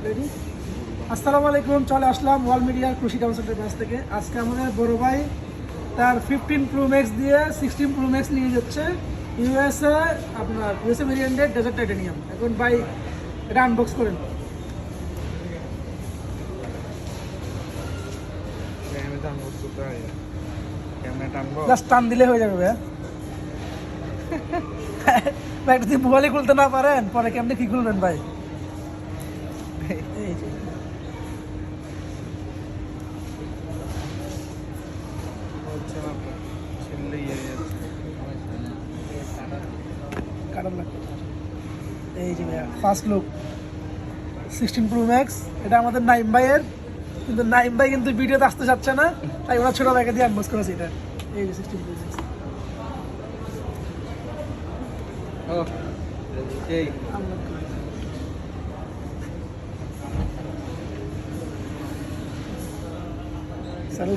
Ready? আসসালামু আলাইকুম, চলে আসলাম ওয়াল মিডিয়ার কৃষি কাউন্সিলের কাছ থেকে। আজকে আমাদের বড় ভাই তার 15 Pro Max দিয়ে 16 Pro Max নিয়ে যাচ্ছে ইউএসএ, আপনার ইউএসএ ভেরিয়েন্টের ডেজার্ট টাইটানিয়াম। এখন ভাই এটা আনবক্স করেন। জাস্ট টান দিলে হয়ে যাবে ভাই। ভাই যদি মোবাইলে খুলতে না পারেন পরে কেমনি কি খুলবেন ভাই? এই যে এই যে ভাইয়া ফার্স্ট লুক 16 Pro Max। এটা আমাদের নাইম ভাইয়ের, কিন্তু নাইম ভাই কিন্তু ভিডিওতে আসতে চাচ্ছে না, তাই ওরা ছোট ভাইকে দিয়ে আনবক্স করেছে এটা। এই যে 16 Pro Max। স্যার